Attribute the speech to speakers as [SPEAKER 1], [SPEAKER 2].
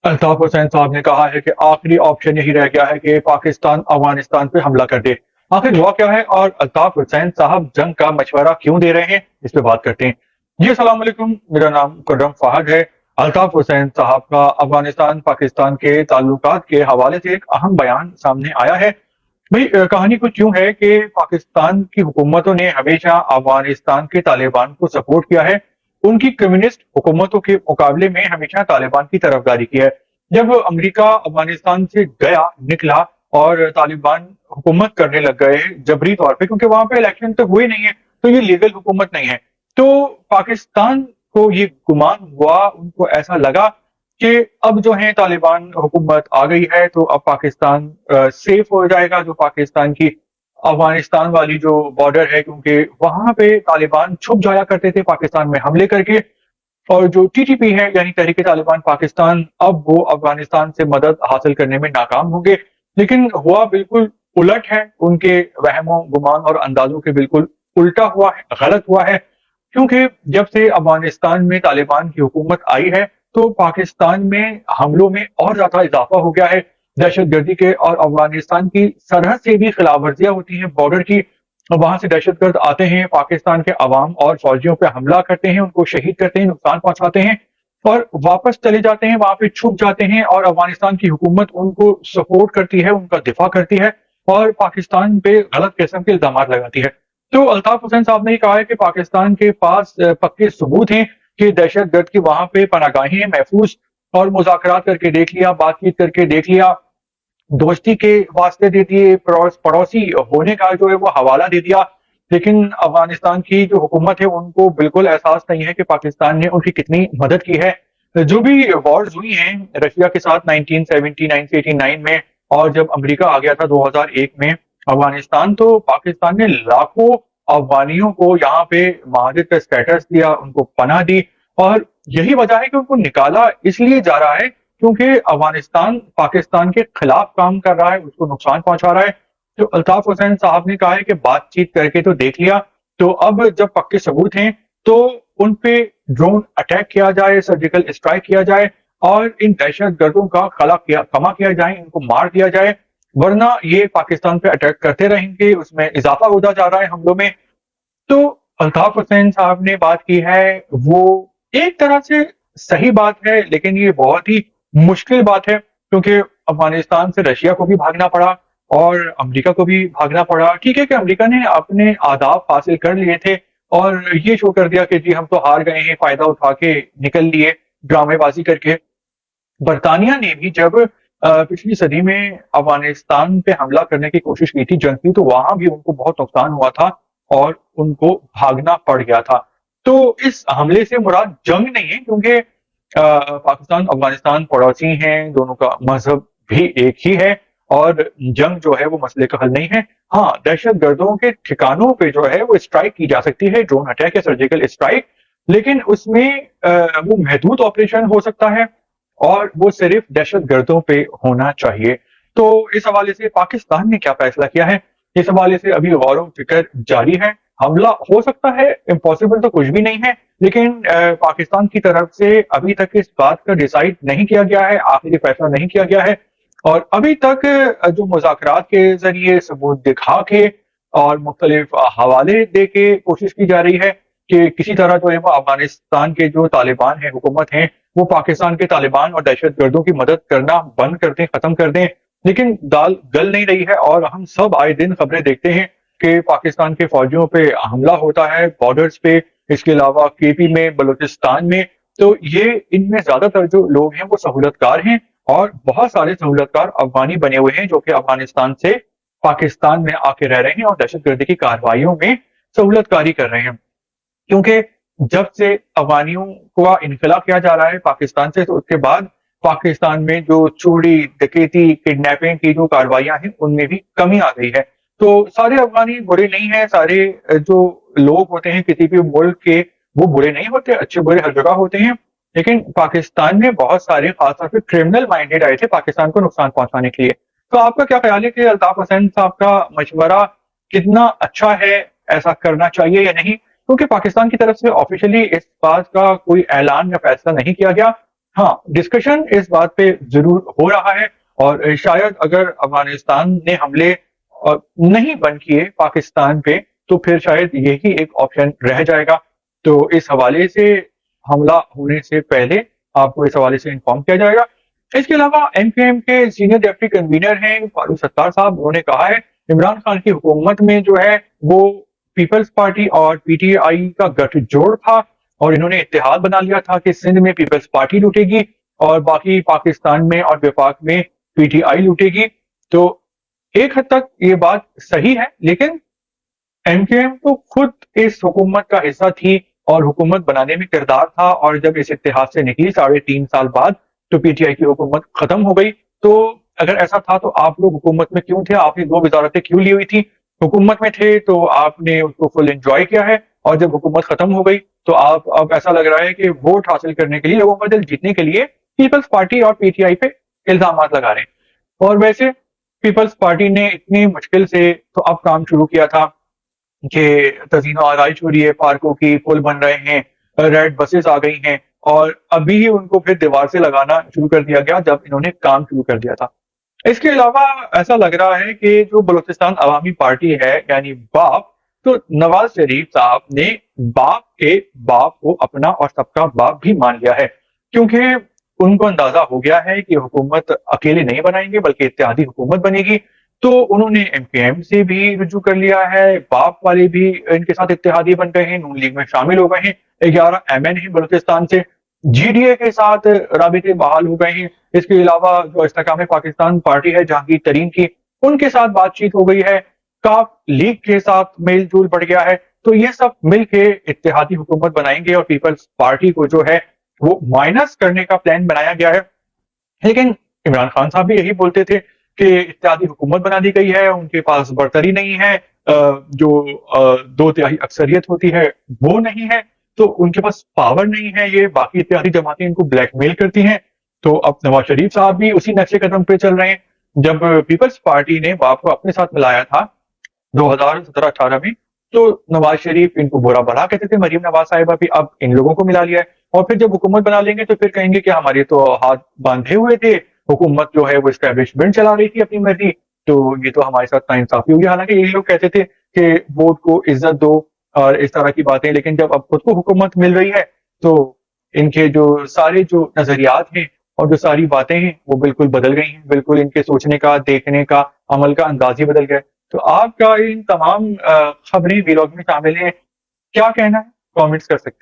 [SPEAKER 1] अल्ताफ हुसैन साहब ने कहा है कि आखिरी ऑप्शन यही रह गया है कि पाकिस्तान अफगानिस्तान पे हमला कर दे। आखिर हुआ क्या है और अल्ताफ हुसैन साहब जंग का मशवरा क्यों दे रहे हैं, इस पे बात करते हैं। जी अस्सलाम वालेकुम, मेरा नाम कुर्रम फहद है। अल्ताफ हुसैन साहब का अफगानिस्तान पाकिस्तान के ताल्लुकात के हवाले से एक अहम बयान सामने आया है। भाई कहानी कुछ यूं है कि पाकिस्तान की हुकूमतों ने हमेशा अफगानिस्तान के तालिबान को सपोर्ट किया है। उनकी कम्युनिस्ट हुकूमतों के मुकाबले में हमेशा तालिबान की तरफदारी की है। जब अमेरिका अफगानिस्तान से गया निकला और तालिबान हुकूमत करने लग गए जबरी तौर पे, क्योंकि वहां पे इलेक्शन तो हुए नहीं है, तो ये लीगल हुकूमत नहीं है। तो पाकिस्तान को ये गुमान हुआ, उनको ऐसा लगा कि अब जो है तालिबान हुकूमत आ गई है तो अब पाकिस्तान सेफ हो जाएगा। जो पाकिस्तान की अफगानिस्तान वाली जो बॉर्डर है, क्योंकि वहां पे तालिबान छुप जाया करते थे पाकिस्तान में हमले करके, और जो टीटीपी है यानी तहरीक तालिबान पाकिस्तान, अब वो अफगानिस्तान से मदद हासिल करने में नाकाम होंगे। लेकिन हुआ बिल्कुल उलट है, उनके वहमों गुमान और अंदाजों के बिल्कुल उल्टा हुआ है, गलत हुआ है। क्योंकि जब से अफगानिस्तान में तालिबान की हुकूमत आई है तो पाकिस्तान में हमलों में और ज्यादा इजाफा हो गया है। दहशत गर्दी के और अफगानिस्तान की सरहद से भी खिलाफ वर्जियां होती हैं बॉर्डर की। वहां से दहशतगर्द आते हैं, पाकिस्तान के अवाम और फौजियों पर हमला करते हैं, उनको शहीद करते हैं, नुकसान पहुंचाते हैं और वापस चले जाते हैं, वहां पे छुप जाते हैं। और अफगानिस्तान की हुकूमत उनको सपोर्ट करती है, उनका दिफा करती है और पाकिस्तान पे गलत किस्म के इल्जाम लगाती है। तो अल्ताफ हुसैन साहब ने कहा है कि पाकिस्तान के पास पक्के सबूत हैं कि दहशतगर्द की वहां पे पनागाहें महफूज, और मुज़ाकरात करके देख लिया, बातचीत करके देख लिया, दोस्ती के वास्ते दे दिए, पड़ोसी होने का जो है वो हवाला दे दिया। लेकिन अफगानिस्तान की जो हुकूमत है उनको बिल्कुल एहसास नहीं है कि पाकिस्तान ने उनकी कितनी मदद की है। जो भी वॉर्स हुई हैं रशिया के साथ 1979 से 89 में, और जब अमेरिका आ गया था 2001 में अफगानिस्तान, तो पाकिस्तान ने लाखों अफगानियों को यहाँ पे महाजिर का स्टेटस दिया, उनको पनाह दी। और यही वजह है कि उनको निकाला इसलिए जा रहा है क्योंकि अफगानिस्तान पाकिस्तान के खिलाफ काम कर रहा है, उसको नुकसान पहुंचा रहा है। तो अल्ताफ हुसैन साहब ने कहा है कि बातचीत करके तो देख लिया, तो अब जब पक्के सबूत हैं तो उन पे ड्रोन अटैक किया जाए, सर्जिकल स्ट्राइक किया जाए और इन दहशत गर्दों का कमा किया जाए, इनको मार दिया जाए। वरना ये पाकिस्तान पे अटैक करते रहेंगे, उसमें इजाफा होता जा रहा है हमलों में। तो अल्ताफ हुसैन साहब ने बात की है, वो एक तरह से सही बात है, लेकिन ये बहुत ही मुश्किल बात है क्योंकि अफगानिस्तान से रशिया को भी भागना पड़ा और अमेरिका को भी भागना पड़ा। ठीक है कि अमेरिका ने अपने आदाब हासिल कर लिए थे और ये शो कर दिया कि जी हम तो हार गए हैं, फायदा उठा के निकल लिए ड्रामेबाजी करके। बरतानिया ने भी जब पिछली सदी में अफगानिस्तान पे हमला करने की कोशिश की थी, जंग की, तो वहां भी उनको बहुत नुकसान हुआ था और उनको भागना पड़ गया था। तो इस हमले से मुराद जंग नहीं है, क्योंकि पाकिस्तान अफगानिस्तान पड़ोसी हैं, दोनों का मजहब भी एक ही है और जंग जो है वो मसले का हल नहीं है। हाँ, दहशत गर्दों के ठिकानों पे जो है वो स्ट्राइक की जा सकती है, ड्रोन अटैक या सर्जिकल स्ट्राइक, लेकिन उसमें वो महदूद ऑपरेशन हो सकता है और वो सिर्फ दहशत गर्दों पे होना चाहिए। तो इस हवाले से पाकिस्तान ने क्या फैसला किया है, इस हवाले से अभी गौर व फिक्र जारी है। हमला हो सकता है, इम्पॉसिबल तो कुछ भी नहीं है, लेकिन पाकिस्तान की तरफ से अभी तक इस बात का डिसाइड नहीं किया गया है, आखिरी फैसला नहीं किया गया है। और अभी तक जो मुज़ाकरात के जरिए सबूत दिखा के और मुख्तलिफ हवाले दे के कोशिश की जा रही है कि किसी तरह जो है वो अफगानिस्तान के जो तालिबान है, हुकूमत है, वो पाकिस्तान के तालिबान और दहशत गर्दों की मदद करना बंद कर दें, खत्म कर दें। लेकिन दाल गल नहीं रही है और हम सब आए दिन खबरें देखते हैं कि पाकिस्तान के फौजियों पे हमला होता है बॉर्डर्स पे, इसके अलावा केपी में, बलूचिस्तान में। तो ये इनमें ज्यादातर जो लोग हैं वो सहूलतकार हैं और बहुत सारे सहूलतकार अफगानी बने हुए हैं जो कि अफगानिस्तान से पाकिस्तान में आके रह रहे हैं और दहशतगर्दी की कार्रवाइयों में सहूलतकारी कर रहे हैं। क्योंकि जब से अफगानियों का इनखला किया जा रहा है पाकिस्तान से, तो उसके बाद पाकिस्तान में जो चोरी, डकैती, किडनैपिंग की जो कार्रवाइयां हैं उनमें भी कमी आ गई है। तो सारे अफगानी बुरे नहीं है, सारे जो लोग होते हैं किसी भी मुल्क के वो बुरे नहीं होते, अच्छे बुरे हर जगह होते हैं। लेकिन पाकिस्तान में बहुत सारे खासतौर पर क्रिमिनल माइंडेड आए थे पाकिस्तान को नुकसान पहुंचाने के लिए। तो आपका क्या ख्याल है कि अल्ताफ हुसैन साहब का मशवरा कितना अच्छा है, ऐसा करना चाहिए या नहीं? क्योंकि पाकिस्तान की तरफ से ऑफिशियली इस बात का कोई ऐलान या फैसला नहीं किया गया, हाँ, डिस्कशन इस बात पे जरूर हो रहा है और शायद अगर अफगानिस्तान ने हमले नहीं बंद किए पाकिस्तान पे तो फिर शायद यही एक ऑप्शन रह जाएगा। तो इस हवाले से हमला होने से पहले आपको इस हवाले से इन्फॉर्म किया जाएगा। इसके अलावा एमक्यूएम के सीनियर डेप्टी कन्वीनर हैं फारूक सत्तार साहब, उन्होंने कहा है इमरान खान की हुकूमत में जो है वो पीपल्स पार्टी और पीटीआई का गठजोड़ था और इन्होंने इत्तेहाद बना लिया था कि सिंध में पीपल्स पार्टी लूटेगी और बाकी पाकिस्तान में और वफाक में पीटीआई लूटेगी। तो एक हद तक ये बात सही है, लेकिन एमक्यूएम तो खुद इस हुकूमत का हिस्सा थी और हुकूमत बनाने में किरदार था, और जब इस इत्तेहाद से निकली 3.5 साल बाद तो पीटीआई की हुकूमत खत्म हो गई। तो अगर ऐसा था तो आप लोग हुकूमत में क्यों थे? आपने 2 वजारतें क्यों ली हुई थी? हुकूमत में थे तो आपने उसको फुल एंजॉय किया है, और जब हुकूमत खत्म हो गई तो आप अब ऐसा लग रहा है कि वोट हासिल करने के लिए, लोगों का दिल जीतने के लिए पीपल्स पार्टी और पीटीआई पे इल्जाम लगा रहे हैं। और वैसे पीपल्स पार्टी ने इतनी मुश्किल से तो अब काम शुरू किया था कि तज़ीन आराइश हो रही है, पार्कों की पुल बन रहे हैं, रेड बसेस आ गई हैं, और अभी ही उनको फिर दीवार से लगाना शुरू कर दिया गया जब इन्होंने काम शुरू कर दिया था। इसके अलावा ऐसा लग रहा है कि जो बलूचिस्तान अवामी पार्टी है यानी बाप, तो नवाज शरीफ साहब ने बाप के बाप को अपना और सबका बाप भी मान लिया है, क्योंकि उनको अंदाजा हो गया है कि हुकूमत अकेले नहीं बनाएंगे बल्कि इत्तेहादी हुकूमत बनेगी। तो उन्होंने एमक्यूएम से भी रुजू कर लिया है, बाप वाले भी इनके साथ इत्तेहादी बन गए हैं, नून लीग में शामिल हो गए हैं, 11 एमएन है बलूचिस्तान से, जीडीए के साथ राबिते बहाल हो गए हैं। इसके अलावा जो इस्तेकाम पाकिस्तान पार्टी है जहांगीर तरीन की, उनके साथ बातचीत हो गई है, काफ लीग के साथ मेल जोल बढ़ गया है। तो ये सब मिलके इत्तेहादी हुकूमत बनाएंगे और पीपल्स पार्टी को जो है वो माइनस करने का प्लान बनाया गया है। लेकिन इमरान खान साहब भी यही बोलते थे कि इत्तेहादी हुकूमत बना दी गई है, उनके पास बर्तरी नहीं है, जो 2/3 अक्सरियत होती है वो नहीं है, तो उनके पास पावर नहीं है, ये बाकी इत्तेहादी जमातें इनको ब्लैकमेल करती हैं। तो अब नवाज शरीफ साहब भी उसी नक्शे कदम पे चल रहे हैं। जब पीपल्स पार्टी ने बाप को अपने साथ मिलाया था 2017-18 में, तो नवाज शरीफ इनको बुरा भला कहते थे, मरीम नवाज साहिबा भी अब इन लोगों को मिला लिया है, और फिर जब हुकूमत बना लेंगे तो फिर कहेंगे कि हमारे तो हाथ बांधे हुए थे, हुकूमत जो है वो एस्टेब्लिशमेंट चला रही थी अपनी मर्जी, तो ये तो हमारे साथ नाइंसाफी होगी। हालांकि यही लोग कहते थे कि वोट को इज्जत दो और इस तरह की बातें, लेकिन जब अब खुद को हुकूमत मिल रही है तो इनके जो सारे जो नजरियात हैं और जो सारी बातें हैं वो बिल्कुल बदल गई हैं, बिल्कुल इनके सोचने का, देखने का, अमल का अंदाज ही बदल गया है। तो आपका इन तमाम खबरें व्लॉग में शामिल है, क्या कहना है? कमेंट्स कर सकते हैं।